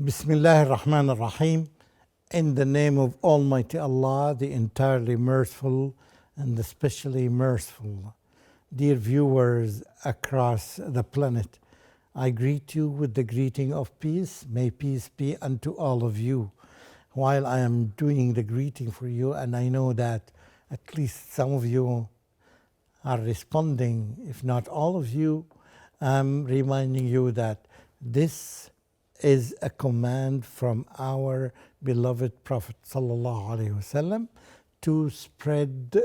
Bismillah ar-Rahman ar-Rahim. In the name of Almighty Allah, the entirely merciful and especially merciful. Dear viewers across the planet, I greet you with the greeting of peace. May peace be unto all of you. While I am doing the greeting for you, and I know that at least some of you are responding, if not all of you, I'm reminding you that this is a command from our beloved Prophet ﷺ to spread,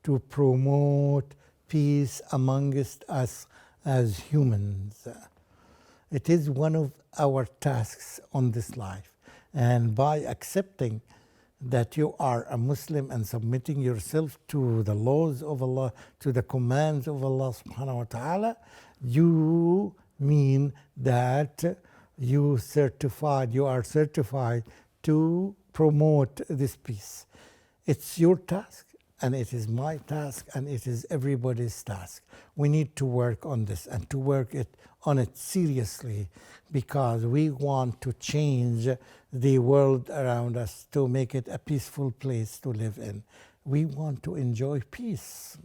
to promote peace amongst us as humans. It is one of our tasks on this life. And by accepting that you are a Muslim and submitting yourself to the laws of Allah, to the commands of Allah subhanahu wa ta'ala, you mean that you are certified to promote this peace. It's your task, and it is my task, and it is everybody's task. We need to work on this and to work on it seriously, because we want to change the world around us to make it a peaceful place to live in. We want to enjoy peace.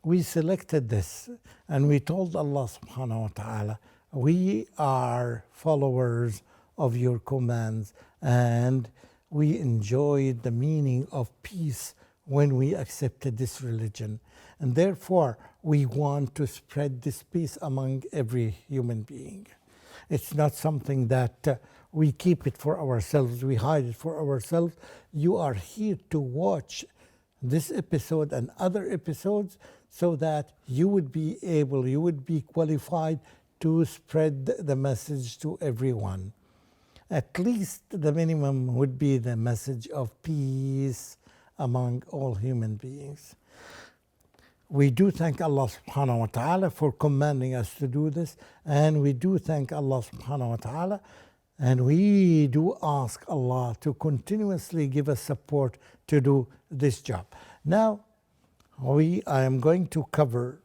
We selected this, and we told Allah subhanahu wa ta'ala, we are followers of your commands, and we enjoyed the meaning of peace when we accepted this religion. And therefore, we want to spread this peace among every human being. It's not something that we keep it for ourselves, we hide it for ourselves. You are here to watch this episode and other episodes so that you would be qualified to spread the message to everyone. At least the minimum would be the message of peace among all human beings. We do thank Allah subhanahu wa ta'ala for commanding us to do this, and we do thank Allah subhanahu wa ta'ala, and we do ask Allah to continuously give us support to do this job. Now, I am going to cover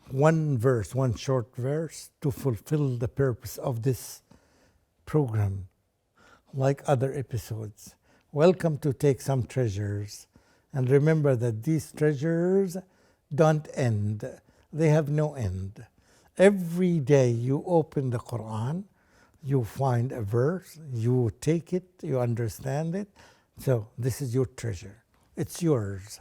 one short verse to fulfill the purpose of this program, like other episodes. Welcome to Take Some Treasures. And remember that these treasures don't end. They have no end. Every day you open the Quran, you find a verse, you take it, you understand it. So this is your treasure. It's yours.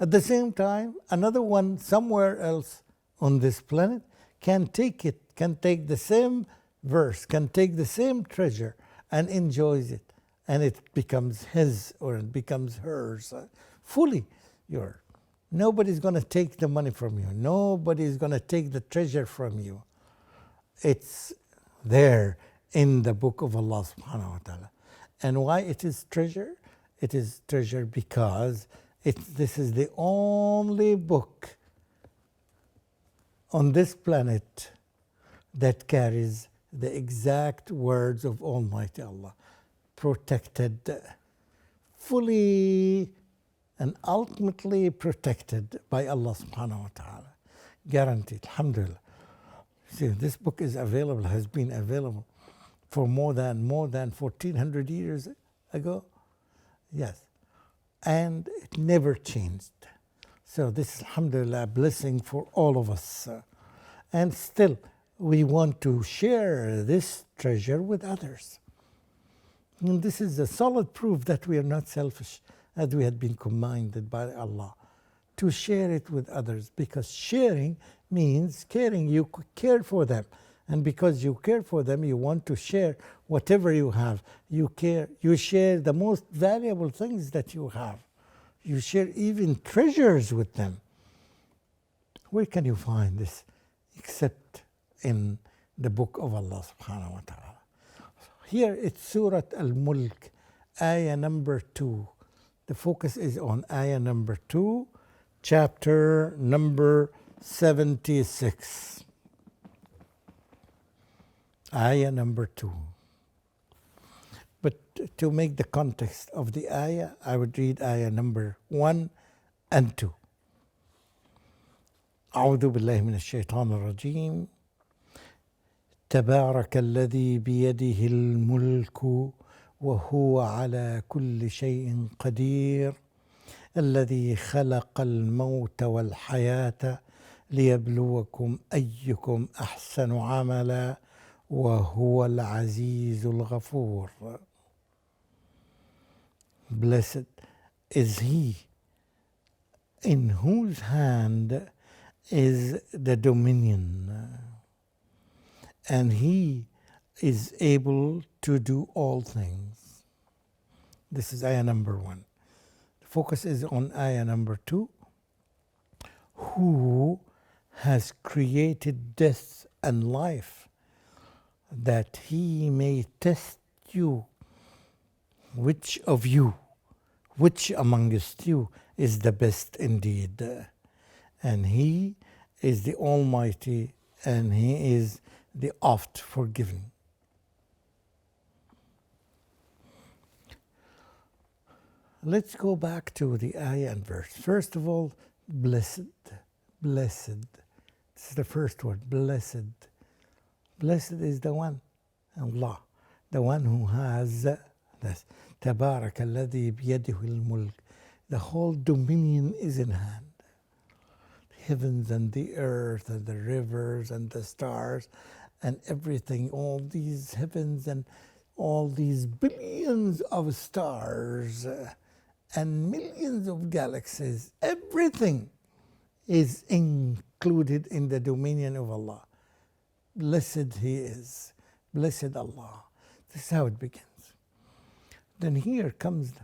At the same time, another one somewhere else on this planet can take the same verse, can take the same treasure and enjoys it. And it becomes his or it becomes hers, fully yours. Nobody's going to take the money from you. Nobody's going to take the treasure from you. It's there in the book of Allah subhanahu wa ta'ala. And why it is treasure? It is treasure because this is the only book on this planet that carries the exact words of Almighty Allah, protected, fully and ultimately protected by Allah subhanahu wa ta'ala. Guaranteed, alhamdulillah. See, this book is available, has been available for more than 1400 years ago. Yes. And it never changed. So this is, alhamdulillah, a blessing for all of us. And still, we want to share this treasure with others. And this is a solid proof that we are not selfish, as we had been commanded by Allah, to share it with others. Because sharing means caring. You care for them. And because you care for them, you want to share whatever you have. You share the most valuable things that you have. You share even treasures with them. Where can you find this except in the book of Allah subhanahu wa ta'ala? Here it's Surah Al-Mulk, Ayah number 2. The focus is on Ayah number 2, chapter number 76. Ayah number 2. But to make the context of the ayah, I would read ayah number 1 and 2. أعوذ بالله من الشيطان الرجيم تبارك الذي بيده الملك وهو على كل شيء قدير الذي خلق الموت والحياة ليبلوكم أيكم أحسن عملا وهو العزيز الغفور. Blessed is he in whose hand is the dominion, and he is able to do all things. This is ayah number 1. The focus is on ayah number 2. Who has created death and life, that he may test you, which amongst you is the best indeed. And he is the Almighty, and he is the oft forgiving. Let's go back to the ayah and verse. First of all, blessed. Blessed. This is the first word, blessed. Blessed is the one, Allah, the one who has this. تبارك الذي بيده الملك. The whole dominion is in hand. The heavens and the earth and the rivers and the stars and everything, all these heavens and all these billions of stars and millions of galaxies, everything is included in the dominion of Allah. Blessed he is. Blessed Allah. This is how it begins. Then here comes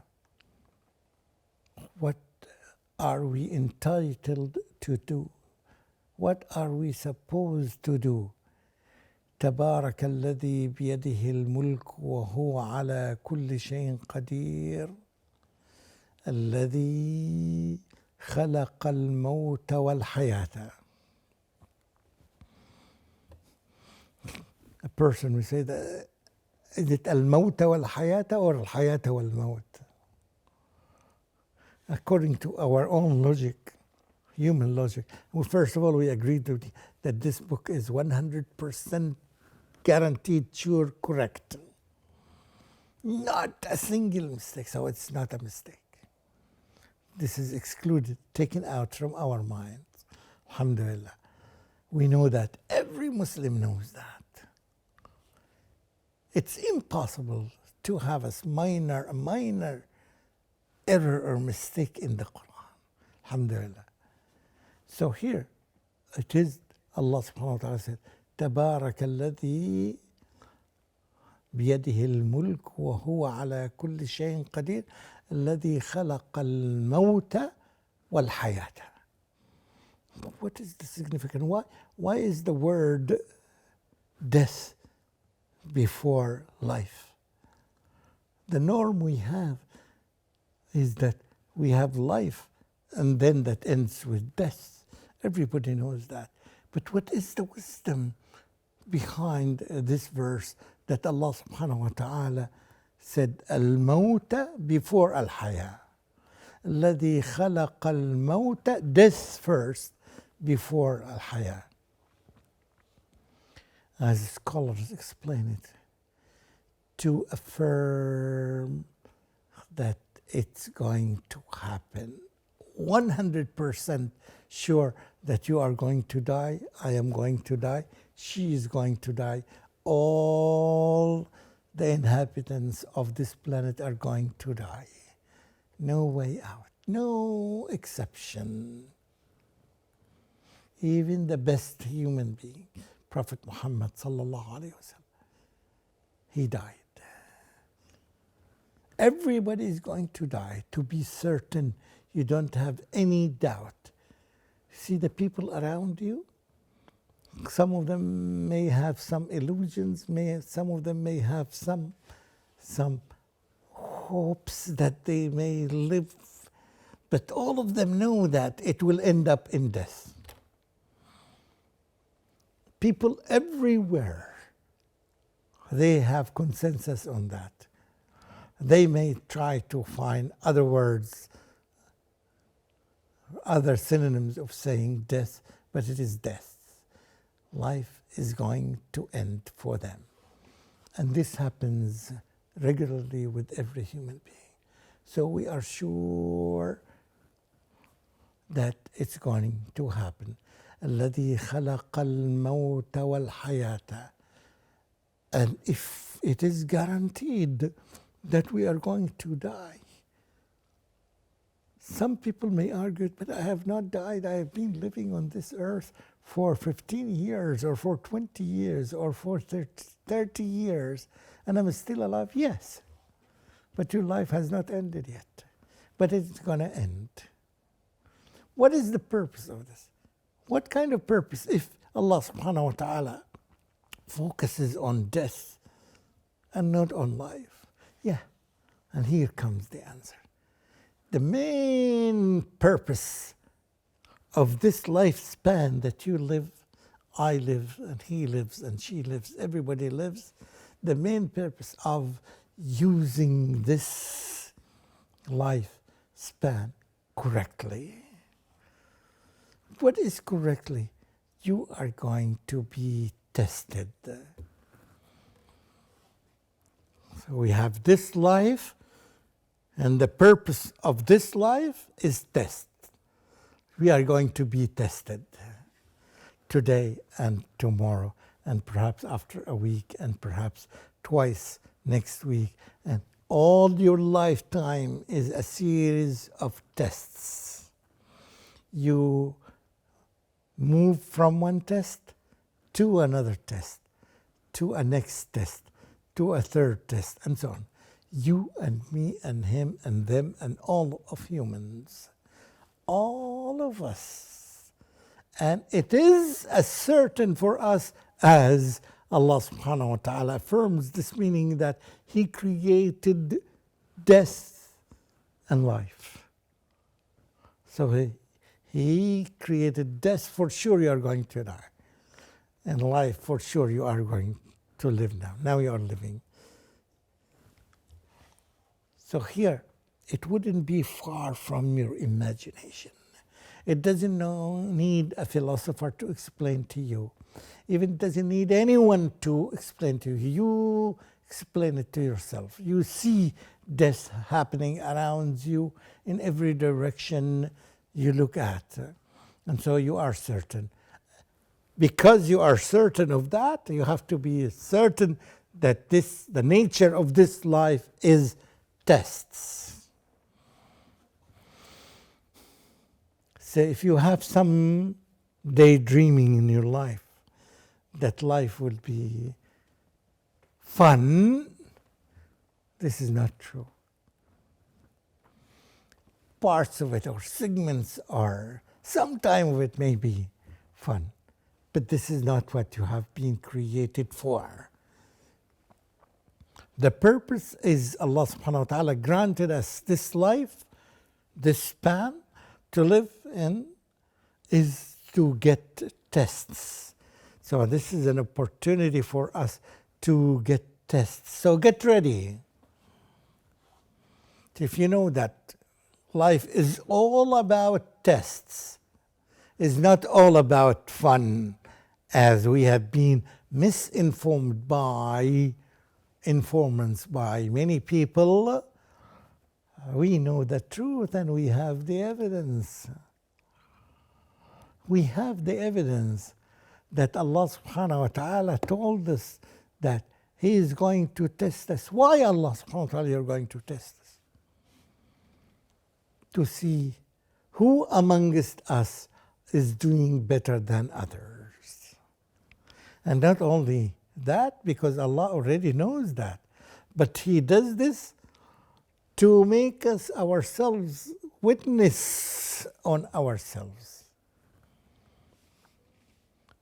what are we entitled to do? What are we supposed to do? تبارك الذي بيده الملك وهو على كل شيء قدير الذي خلق الموت والحياة. A person will say that, is it الموت والحياة or الحياة والموت? According to our own logic, human logic, well, first of all, we agreed that this book is 100% guaranteed, sure, correct. Not a single mistake, so it's not a mistake. This is excluded, taken out from our minds. Alhamdulillah. We know that. Every Muslim knows that. It's impossible to have a minor error or mistake in the Quran. Alhamdulillah. So here it is, Allah subhanahu wa ta'ala said, تبارك الذي بيده الملك وهو على كل شيء قدير الذي خلق الموت والحياة. What is the significance? Why is the word death before life? The norm we have is that we have life and then that ends with death. Everybody knows that. But what is the wisdom behind this verse that Allah subhanahu wa ta'ala said al-mawta before al-haya? الذي خلق الموت, death first before al-haya. As scholars explain it, to affirm that it's going to happen. 100% sure that you are going to die, I am going to die, she is going to die, all the inhabitants of this planet are going to die. No way out, no exception. Even the best human being, Prophet Muhammad sallallahu alaihi wasallam, he died. Everybody is going to die, to be certain. You don't have any doubt. See the people around you? Some of them may have some illusions, some of them may have some hopes that they may live, but all of them know that it will end up in death. People everywhere, they have consensus on that. They may try to find other words, other synonyms of saying death, but it is death. life is going to end for them. And this happens regularly with every human being. So we are sure that it's going to happen. الذي خلق الموت والحياة. And if it is guaranteed that we are going to die, some people may argue, but I have not died. I have been living on this earth for 15 years or for 20 years or for 30 years, and I'm still alive. Yes, but your life has not ended yet. But it's going to end. What is the purpose of this? What kind of purpose if Allah subhanahu wa ta'ala focuses on death and not on life? Yeah, and here comes the answer. The main purpose of this lifespan that you live, I live, and he lives, and she lives, everybody lives, the main purpose of using this lifespan correctly. What is correctly? You are going to be tested. So we have this life, and the purpose of this life is test. We are going to be tested today and tomorrow, and perhaps after a week, and perhaps twice next week. And all your lifetime is a series of tests. You move from one test to another test, to a next test, to a third test, and so on. You and me and him and them and all of humans. All of us. And it is as certain for us as Allah subhanahu wa ta'ala affirms this, meaning that He created death and life. So He created death, for sure you are going to die. And life, for sure you are going to live now. Now you are living. So here, it wouldn't be far from your imagination. It doesn't need a philosopher to explain to you. Even doesn't need anyone to explain to you. You explain it to yourself. You see death happening around you in every direction you look at. And so you are certain. Because you are certain of that, you have to be certain that the nature of this life is tests. So if you have some daydreaming in your life, that life will be fun, this is not true. Parts of it or segments are, some time of it may be fun, but this is not what you have been created for. The purpose is Allah subhanahu wa ta'ala granted us this life, this span to live in, is to get tests. So this is an opportunity for us to get tests. So get ready. If you know that life is all about tests, is not all about fun, as we have been misinformed by informants, by many people. We know the truth and we have the evidence. We have the evidence that Allah subhanahu wa ta'ala told us that He is going to test us. Why Allah subhanahu wa ta'ala you're going to test us? To see who amongst us is doing better than others. And not only that, because Allah already knows that, but He does this to make us ourselves witness on ourselves.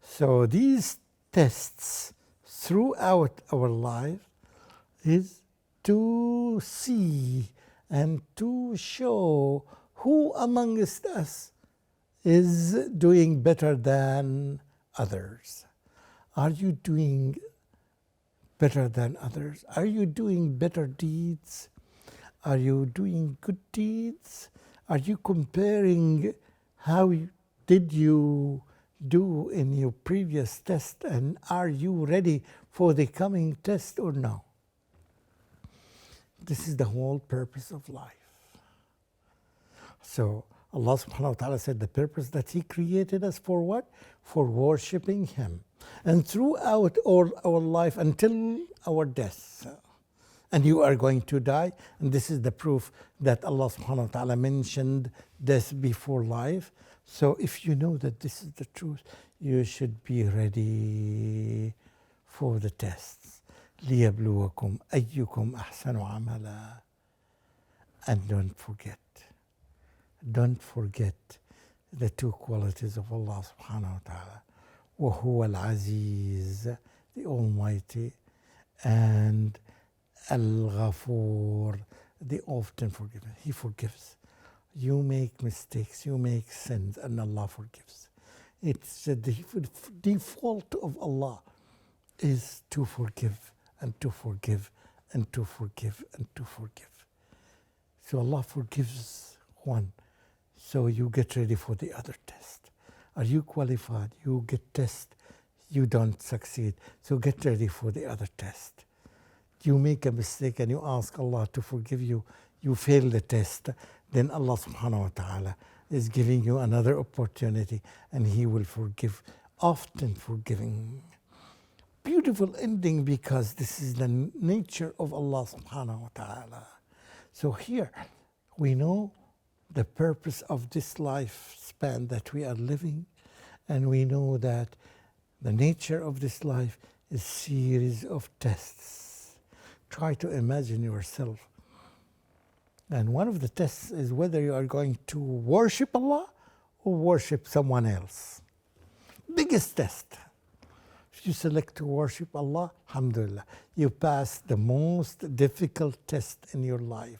So these tests throughout our life is to see and to show who amongst us is doing better than others. Are you doing better than others? Are you doing better deeds? Are you doing good deeds? Are you comparing how did you do in your previous test, and are you ready for the coming test or no? This is the whole purpose of life. So Allah subhanahu wa ta'ala said the purpose that He created us for what? For worshipping Him. And throughout all our life until our death. And you are going to die. And this is the proof that Allah subhanahu wa ta'ala mentioned death before life. So if you know that this is the truth, you should be ready for the tests. لِيَبْلُوَكُمْ أَيُّكُمْ أَحْسَنُ عَمَلًا. And don't forget the two qualities of Allah subhanahu wa ta'ala. وَهُوَ الْعَزِيزُ, the Almighty, and Al-Ghafur, the often forgiven. He forgives. You make mistakes, you make sins, and Allah forgives. It's the default of Allah is to forgive and to forgive and to forgive and to forgive. So Allah forgives one. So you get ready for the other test. Are you qualified? You get test, you don't succeed. So get ready for the other test. You make a mistake and you ask Allah to forgive you, you fail the test, then Allah subhanahu wa ta'ala is giving you another opportunity and He will forgive, often forgiving. Beautiful ending, because this is the nature of Allah subhanahu wa ta'ala. So here we know the purpose of this lifespan that we are living, and we know that the nature of this life is series of tests. Try to imagine yourself. And one of the tests is whether you are going to worship Allah or worship someone else. Biggest test. If you select to worship Allah, alhamdulillah, you pass the most difficult test in your life.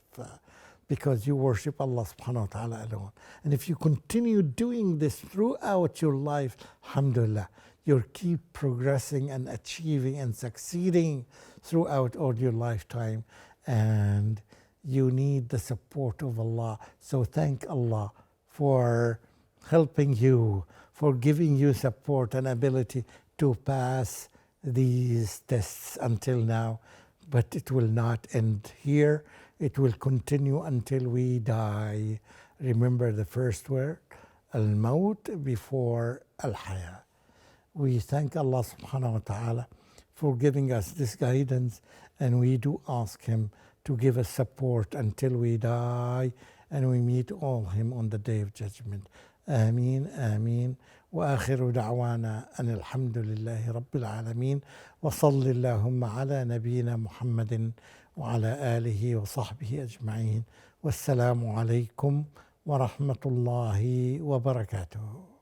Because you worship Allah subhanahu wa ta'ala alone. And if you continue doing this throughout your life, alhamdulillah, you'll keep progressing and achieving and succeeding throughout all your lifetime. And you need the support of Allah. So thank Allah for helping you, for giving you support and ability to pass these tests until now. But it will not end here. It will continue until we die. Remember the first word, al-maut, before al-haya. We thank Allah subhanahu wa ta'ala for giving us this guidance, and we do ask Him to give us support until we die and we meet all Him on the Day of Judgment. آمين آمين. وآخر دعوانا أن الحمد لله رب العالمين وصل اللهم على نبينا محمد وعلى آله وصحبه أجمعين والسلام عليكم ورحمة الله وبركاته.